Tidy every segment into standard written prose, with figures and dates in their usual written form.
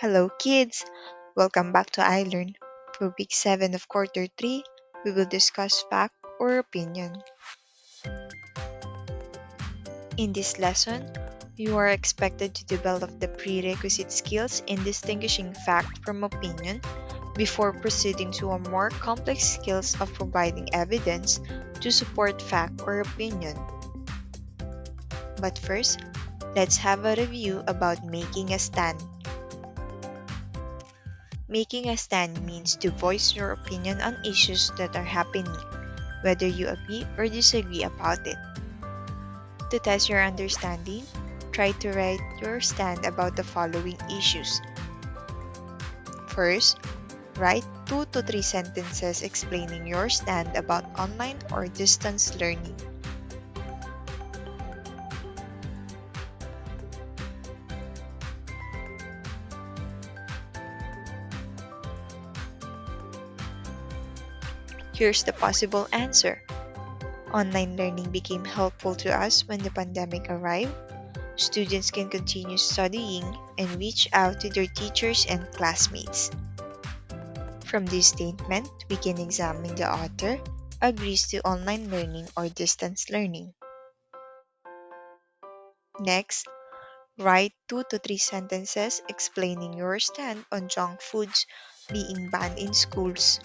Hello, kids! Welcome back to iLearn. For week 7 of quarter 3, we will discuss fact or opinion. In this lesson, you are expected to develop the prerequisite skills in distinguishing fact from opinion before proceeding to a more complex skills of providing evidence to support fact or opinion. But first, let's have a review about making a stand. Making a stand means to voice your opinion on issues that are happening, whether you agree or disagree about it. To test your understanding, try to write your stand about the following issues. First, write 2 to 3 sentences explaining your stand about online or distance learning. Here's the possible answer. Online learning became helpful to us when the pandemic arrived. Students can continue studying and reach out to their teachers and classmates. From this statement, we can examine the author agrees to online learning or distance learning. Next, write 2 to 3 sentences explaining your stand on junk foods being banned in schools.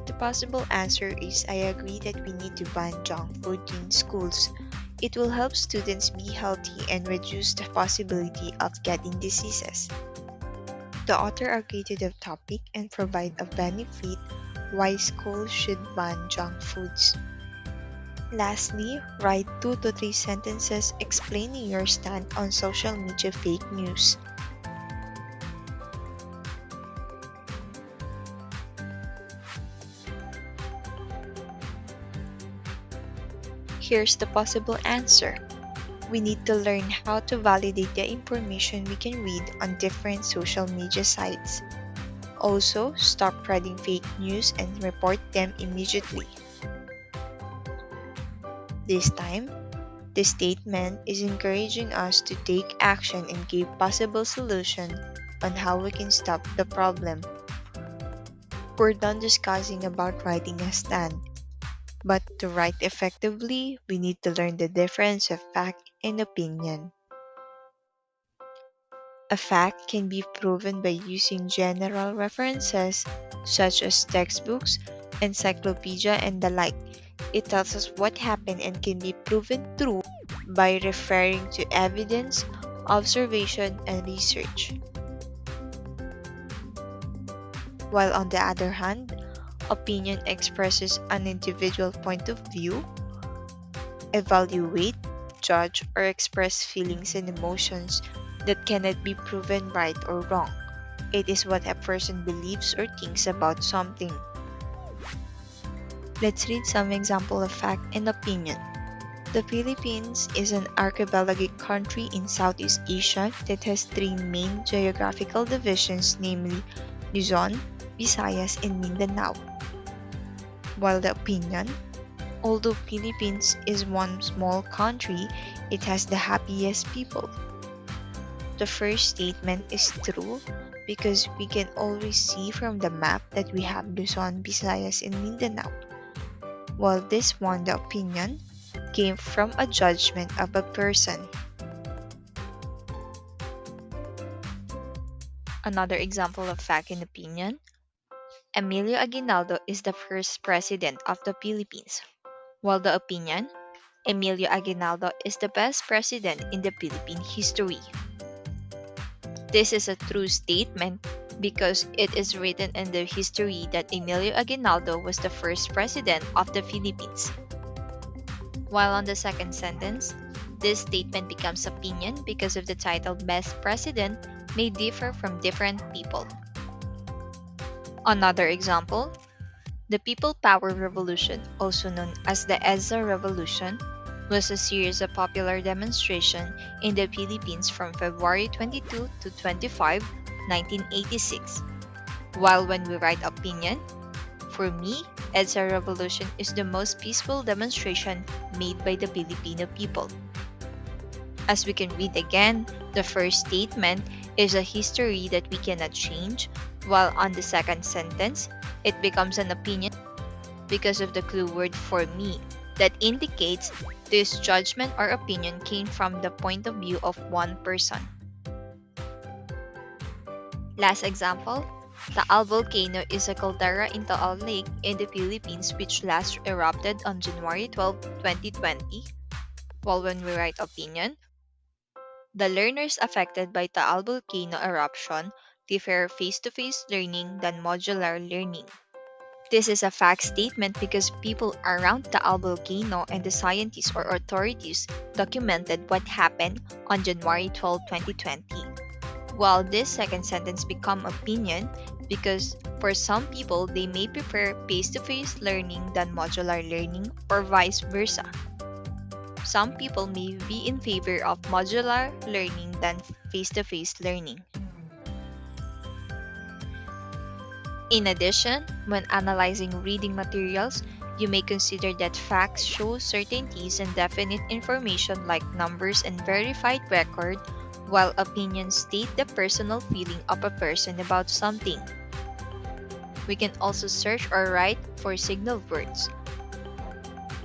The possible answer is I agree that we need to ban junk food in schools. It will help students be healthy and reduce the possibility of getting diseases. The author agreed to the topic and provide a benefit why schools should ban junk foods. Lastly, write 2 to 3 sentences explaining your stand on social media fake news. Here's the possible answer. We need to learn how to validate the information we can read on different social media sites. Also, stop spreading fake news and report them immediately. This time, the statement is encouraging us to take action and give possible solution on how we can stop the problem. We're done discussing about writing a stand. But to write effectively, we need to learn the difference of fact and opinion. A fact can be proven by using general references such as textbooks, encyclopedia, and the like. It tells us what happened and can be proven true by referring to evidence, observation, and research. While on the other hand, opinion expresses an individual point of view, evaluate, judge, or express feelings and emotions that cannot be proven right or wrong. It is what a person believes or thinks about something. Let's read some example of fact and opinion. The Philippines is an archipelagic country in Southeast Asia that has 3 main geographical divisions, namely Luzon, Visayas, and Mindanao. While the opinion, although Philippines is one small country, it has the happiest people. The first statement is true because we can always see from the map that we have Luzon, Visayas, and Mindanao. While this one, the opinion, came from a judgment of a person. Another example of fact and opinion. Emilio Aguinaldo is the first president of the Philippines, while the opinion, Emilio Aguinaldo is the best president in the Philippine history. This is a true statement because it is written in the history that Emilio Aguinaldo was the first president of the Philippines. While on the second sentence, this statement becomes opinion because of the title best president may differ from different people. Another example, the People Power Revolution, also known as the EDSA Revolution, was a series of popular demonstrations in the Philippines from February 22 to 25, 1986. While when we write opinion, for me, EDSA revolution is the most peaceful demonstration made by the Filipino people. As we can read again, the first statement is a history that we cannot change, while on the second sentence, it becomes an opinion because of the clue word for me that indicates this judgment or opinion came from the point of view of one person. Last example, Taal volcano is a caldera in Taal Lake in the Philippines which last erupted on January 12, 2020. While when we write opinion, the learners affected by Taal volcano eruption prefer face-to-face learning than modular learning. This is a fact statement because people around the volcano and the scientists or authorities documented what happened on January 12, 2020. While this second sentence become opinion because for some people they may prefer face-to-face learning than modular learning or vice versa. Some people may be in favor of modular learning than face-to-face learning. In addition, when analyzing reading materials, you may consider that facts show certainties and definite information like numbers and verified record, while opinions state the personal feeling of a person about something. We can also search or write for signal words.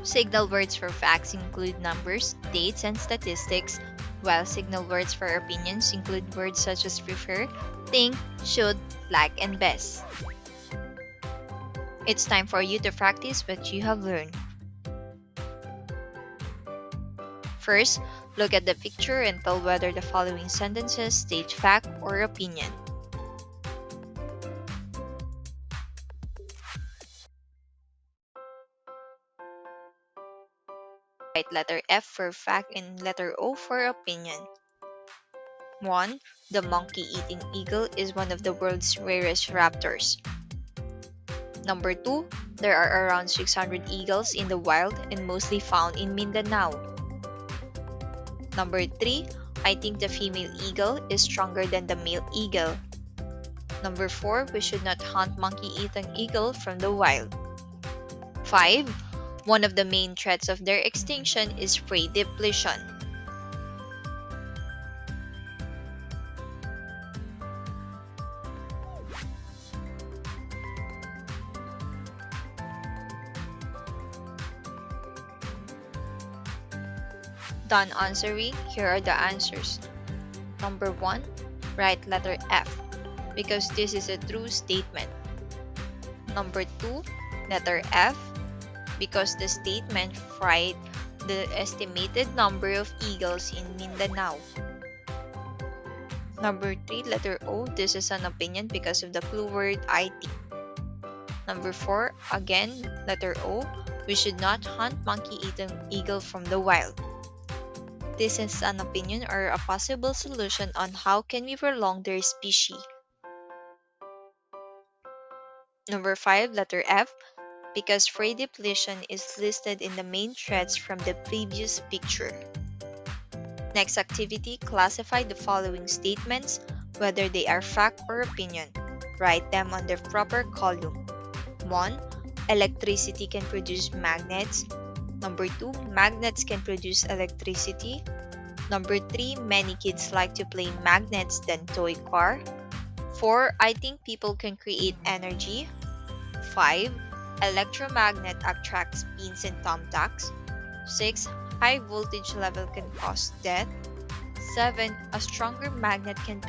Signal words for facts include numbers, dates, and statistics, while signal words for opinions include words such as prefer, think, should, like, and best. It's time for you to practice what you have learned. First, look at the picture and tell whether the following sentences state fact or opinion. Write letter F for fact and letter O for opinion. 1. The monkey-eating eagle is one of the world's rarest raptors. Number 2. There are around 600 eagles in the wild and mostly found in Mindanao. Number 3. I think the female eagle is stronger than the male eagle. Number 4. We should not hunt monkey-eating eagle from the wild. 5. One of the main threats of their extinction is prey depletion. Done answering, here are the answers. Number 1, write letter F, because this is a true statement. Number 2, letter F, because the statement write the estimated number of eagles in Mindanao. Number 3, letter O, this is an opinion because of the clue word IT. Number 4, again, letter O, we should not hunt monkey-eating eagle from the wild. This is an opinion or a possible solution on how can we prolong their species. Number 5, letter F, because prey depletion is listed in the main threats from the previous picture. Next activity, classify the following statements, whether they are fact or opinion. Write them on their proper column. 1. Electricity can produce magnets. Number 2, magnets can produce electricity. Number 3, many kids like to play magnets than toy car. 4, I think people can create energy. 5, electromagnet attracts pins and thumbtacks. 6, high voltage level can cause death. 7, a stronger magnet can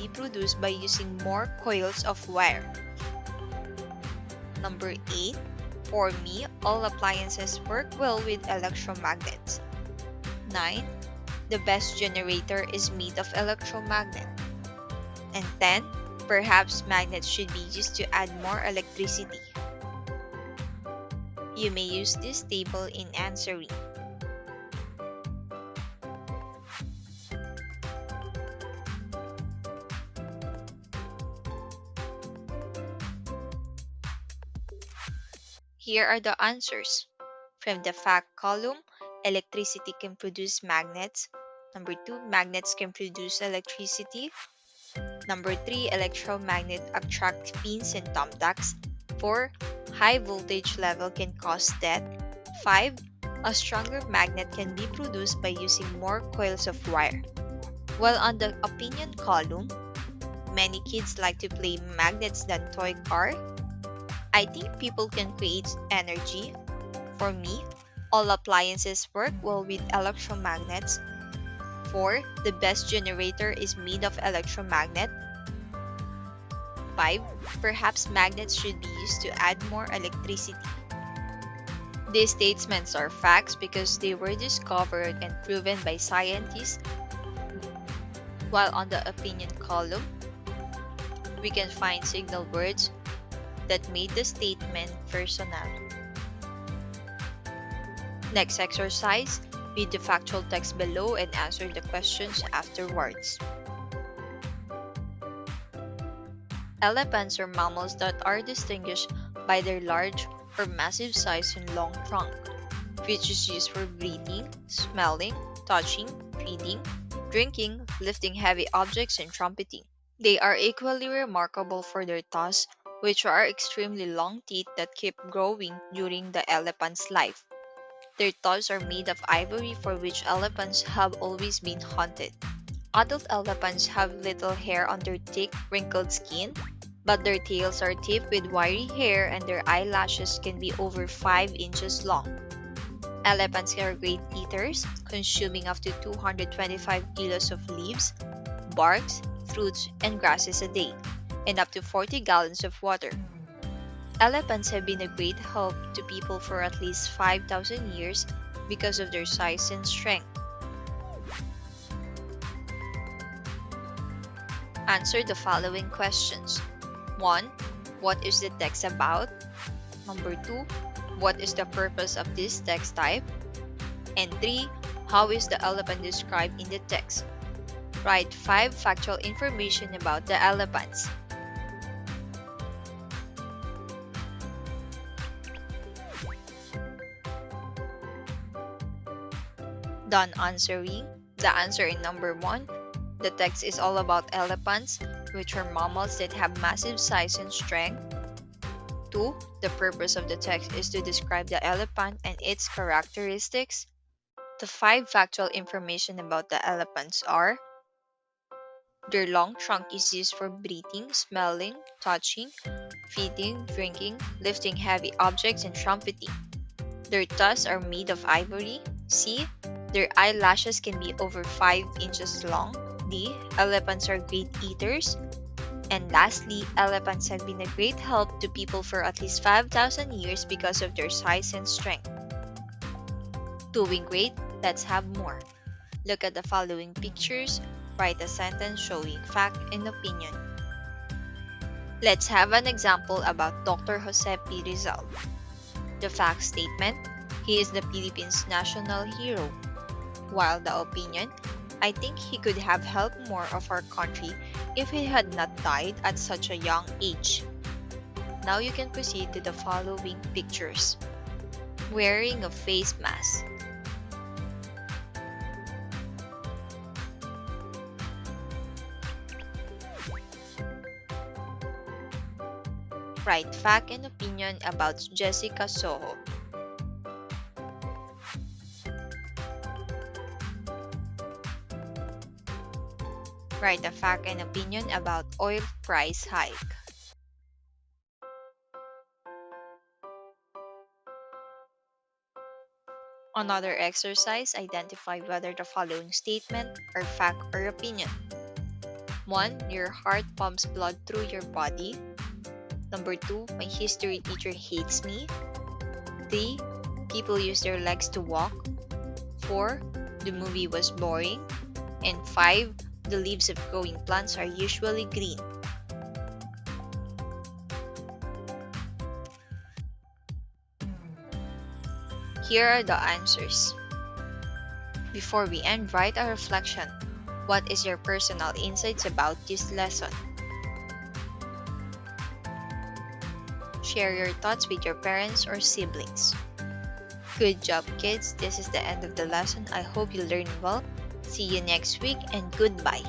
be produced by using more coils of wire. Number 8, for me, all appliances work well with electromagnets. 9, the best generator is made of electromagnet. And 10, perhaps magnets should be used to add more electricity. You may use this table in answering. Here are the answers. From the fact column, electricity can produce magnets. Number 2, magnets can produce electricity. Number 3, electromagnet attract pins and thumbtacks. 4, high voltage level can cause death. 5, a stronger magnet can be produced by using more coils of wire. While on the opinion column, many kids like to play magnets than toy car. I think people can create energy. For me, all appliances work well with electromagnets. 4, the best generator is made of electromagnet. 5, perhaps magnets should be used to add more electricity. These statements are facts because they were discovered and proven by scientists. While on the opinion column, we can find signal words that made the statement personal. Next exercise, read the factual text below and answer the questions afterwards. Elephants are mammals that are distinguished by their large or massive size and long trunk, which is used for breathing, smelling, touching, feeding, drinking, lifting heavy objects, and trumpeting. They are equally remarkable for their tusks, which are extremely long teeth that keep growing during the elephant's life. Their tusks are made of ivory, for which elephants have always been hunted. Adult elephants have little hair on their thick, wrinkled skin, but their tails are tipped with wiry hair and their eyelashes can be over 5 inches long. Elephants are great eaters, consuming up to 225 kilos of leaves, barks, fruits, and grasses a day, and up to 40 gallons of water. Elephants have been a great help to people for at least 5,000 years because of their size and strength. Answer the following questions. 1. What is the text about? Number 2. What is the purpose of this text type? And 3. How is the elephant described in the text? Write 5 factual information about the elephants. Done answering. The answer in number 1. The text is all about elephants, which are mammals that have massive size and strength. 2. The purpose of the text is to describe the elephant and its characteristics. The 5 factual information about the elephants are: their long trunk is used for breathing, smelling, touching, feeding, drinking, lifting heavy objects, and trumpeting. Their tusks are made of ivory. C. Their eyelashes can be over 5 inches long. D. Elephants are great eaters. And lastly, elephants have been a great help to people for at least 5,000 years because of their size and strength. Doing great, let's have more. Look at the following pictures. Write a sentence showing fact and opinion. Let's have an example about Dr. Jose P. Rizal. The fact statement: he is the Philippines' national hero. While the opinion: I think he could have helped more of our country if he had not died at such a young age. Now you can proceed to the following pictures. Wearing a face mask. Write fact and opinion about Jessica Soho. Write a fact and opinion about oil price hike. Another exercise, identify whether the following statement are fact or opinion. 1. Your heart pumps blood through your body. Number 2. My history teacher hates me. 3. People use their legs to walk. 4. The movie was boring. And 5. The leaves of growing plants are usually green. Here are the answers. Before we end, write a reflection. What is your personal insights about this lesson? Share your thoughts with your parents or siblings. Good job, kids. This is the end of the lesson. I hope you learned well. See you next week and goodbye.